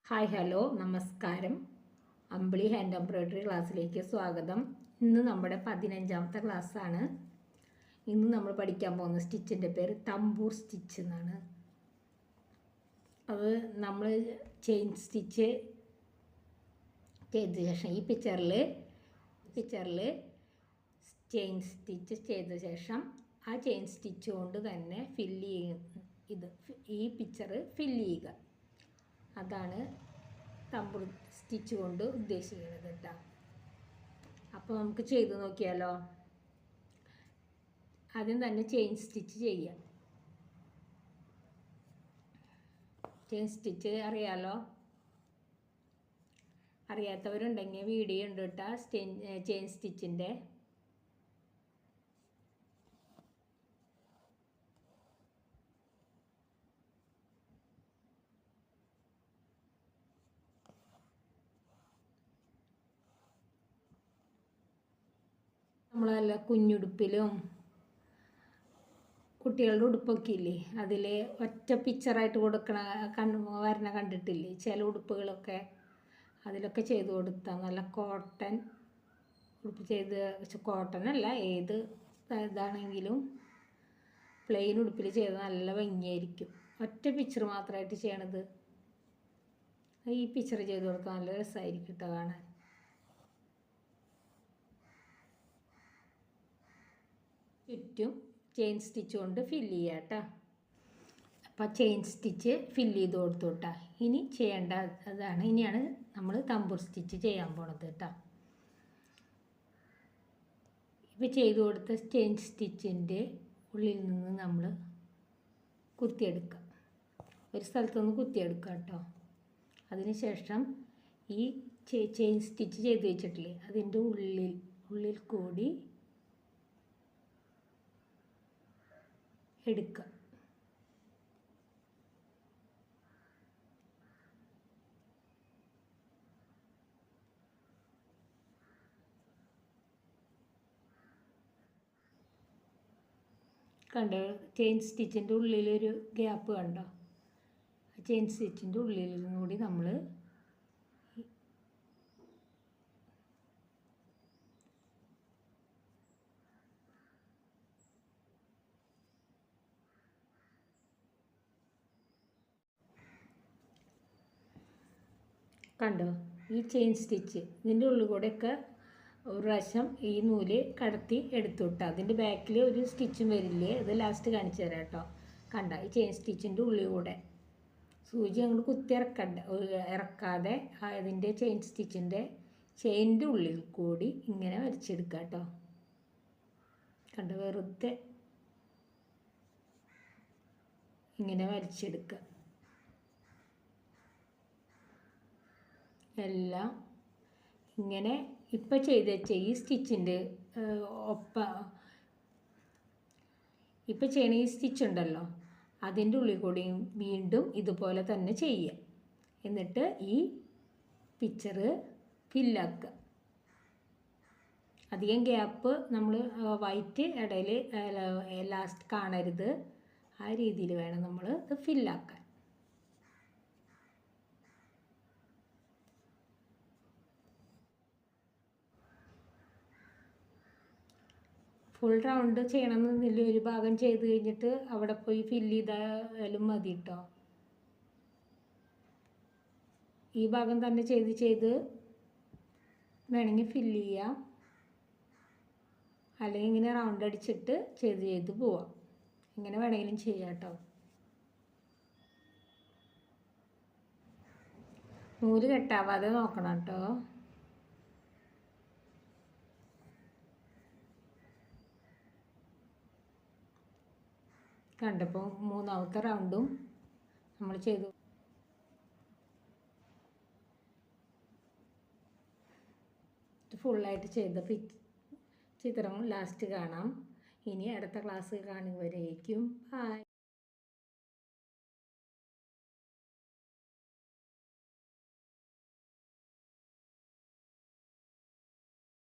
Hi hello നമസ്കാരം. അമ്പിളി hand embroidery ക്ലാസ്സിലേക്ക് സ്വാഗതം. ഇന്ന് നമ്മുടെ 15ാമത്തെ ക്ലാസ്സാണ്. ഇന്ന് നമ്മൾ പഠിക്കാൻ പോകുന്ന സ്റ്റിച്ചിൻ്റെ പേര് തമ്പൂർ സ്റ്റിച്ച് എന്നാണ്. അത് നമ്മൾ ചെയിൻ സ്റ്റിച്ച് ചെയ്ത ശേഷം ഈ പിക്ചറിൽ ചെയിൻ സ്റ്റിച്ച് ചെയ്ത ശേഷം ആ ചെയിൻ സ്റ്റിച്ച് കൊണ്ട് തന്നെ ഈ പിക്ചർ ഫില്ല് ചെയ്യുക. അതാണ് തമ്പൂർ സ്റ്റിച്ച് കൊണ്ട് ഉദ്ദേശിക്കുന്നത് കേട്ടോ. അപ്പോൾ നമുക്ക് ചെയ്ത് നോക്കിയാലോ. ആദ്യം തന്നെ ചെയിൻ സ്റ്റിച്ച് ചെയ്യാം. ചെയിൻ സ്റ്റിച്ച് അറിയാലോ. അറിയാത്തവരുണ്ടെങ്കിൽ വീഡിയോ ഉണ്ട് കേട്ടോ ചെയിൻ സ്റ്റിച്ചിൻ്റെ. നമ്മളല്ല കുഞ്ഞുടുപ്പിലും കുട്ടികളുടെ ഉടുപ്പൊക്കെ ഇല്ലേ, അതിൽ ഒറ്റ പിക്ചറായിട്ട് വരണ കണ്ടിട്ടില്ലേ ചില ഉടുപ്പുകളൊക്കെ. അതിലൊക്കെ ചെയ്ത് കൊടുത്താൽ നല്ല കോട്ടൺ ഉടുപ്പ് കോട്ടൺ അല്ല, ഏത് ഇതാണെങ്കിലും പ്ലെയിൻ ഉടുപ്പിൽ ചെയ്ത് നല്ല ഭംഗിയായിരിക്കും. ഒറ്റ പിക്ചർ മാത്രമായിട്ട് ചെയ്യണത് ഈ പിക്ചർ ചെയ്ത് കൊടുത്താൽ നല്ല രസമായിരിക്കും കേട്ടോ കാണാൻ. ചുറ്റും ചെയിൻ സ്റ്റിച്ച് കൊണ്ട് ഫില്ല് ചെയ്യുക കേട്ടോ. അപ്പോൾ ചെയിൻ സ്റ്റിച്ച് ഫില്ല് ചെയ്ത് കൊടുത്തു കേട്ടോ. ഇനി ചെയ്യേണ്ട ഇനിയാണ് നമ്മൾ തമ്പൂർ സ്റ്റിച്ച് ചെയ്യാൻ പോണത് കേട്ടോ. ഇപ്പോൾ ചെയ്ത് കൊടുത്ത ചെയിൻ സ്റ്റിച്ചിൻ്റെ ഉള്ളിൽ നിന്ന് നമ്മൾ കുത്തിയെടുക്കുക. ഒരു സ്ഥലത്തുനിന്ന് കുത്തിയെടുക്കുക കേട്ടോ. അതിന് ശേഷം ഈ ചെയിൻ സ്റ്റിച്ച് ചെയ്ത് വെച്ചിട്ടില്ലേ അതിൻ്റെ ഉള്ളിൽ കൂടി എടുക്കുക. കണ്ടോ, ചെയിൻ സ്റ്റിച്ചിൻ്റെ ഉള്ളിലൊരു ഗ്യാപ്പ് കണ്ടോ. ചെയിൻ സ്റ്റിച്ചിൻ്റെ ഉള്ളിൽ നിന്നും കൂടി നമ്മൾ കണ്ടോ ഈ ചെയിൻ സ്റ്റിച്ച് ഇതിൻ്റെ ഉള്ളിൽ കൂടെയൊക്കെ ഒരു പ്രാവശ്യം ഈ നൂല് കടത്തി എടുത്തു വിട്ടാൽ അതിൻ്റെ ബാക്കിൽ ഒരു സ്റ്റിച്ചും വരില്ലേ, അത് ലാസ്റ്റ് കാണിച്ചു തരാം കേട്ടോ. കണ്ട ഈ ചെയിൻ സ്റ്റിച്ചിൻ്റെ ഉള്ളിൽ കൂടെ സൂചി അങ്ങോട്ട് കുത്തി ഇറക്കാതെ അതിൻ്റെ ചെയിൻ സ്റ്റിച്ചിൻ്റെ ചെയിൻ്റെ ഉള്ളിൽ കൂടി ഇങ്ങനെ വരച്ചെടുക്കുക കേട്ടോ. കണ്ട വെറുതെ ഇങ്ങനെ വരച്ചെടുക്കുക. എല്ലാം ഇങ്ങനെ ഇപ്പം ചെയ്ത് വെച്ച ഈ സ്റ്റിച്ചിൻ്റെ ഇപ്പം ചെയ്യണ ഈ സ്റ്റിച്ച് ഉണ്ടല്ലോ അതിൻ്റെ ഉള്ളിൽ കൂടിയും വീണ്ടും ഇതുപോലെ തന്നെ ചെയ്യുക. എന്നിട്ട് ഈ പിക്ചർ ഫില്ലാക്കുക. അധികം ഗ്യാപ്പ് നമ്മൾ വൈറ്റ് ഇടയിൽ ലാസ്റ്റ് കാണരുത്. ആ രീതിയിൽ വേണം നമ്മൾ ഇത് ഫില്ലാക്കാൻ. ഫുൾ റൗണ്ട് ചെയ്യണമെന്നില്ല, ഒരു ഭാഗം ചെയ്ത് കഴിഞ്ഞിട്ട് അവിടെ പോയി ഫില്ല് ചെയ്താലും മതി കേട്ടോ. ഈ ഭാഗം തന്നെ ചെയ്ത് വേണമെങ്കിൽ ഫില്ല് ചെയ്യാം, അല്ലെങ്കിൽ ഇങ്ങനെ റൗണ്ട് അടിച്ചിട്ട് ചെയ്ത് പോവാം. ഇങ്ങനെ വേണമെങ്കിലും ചെയ്യാം കേട്ടോ. നൂല് കെട്ടാവാതെ നോക്കണം കേട്ടോ. കണ്ടപ്പോൾ മൂന്നാമത്തെ റൗണ്ടും നമ്മൾ ചെയ്തു. ഫുള്ളായിട്ട് ചെയ്ത ചിത്രം ലാസ്റ്റ് കാണാം. ഇനി അടുത്ത ക്ലാസ് കാണുന്നവരേക്കും ബൈ.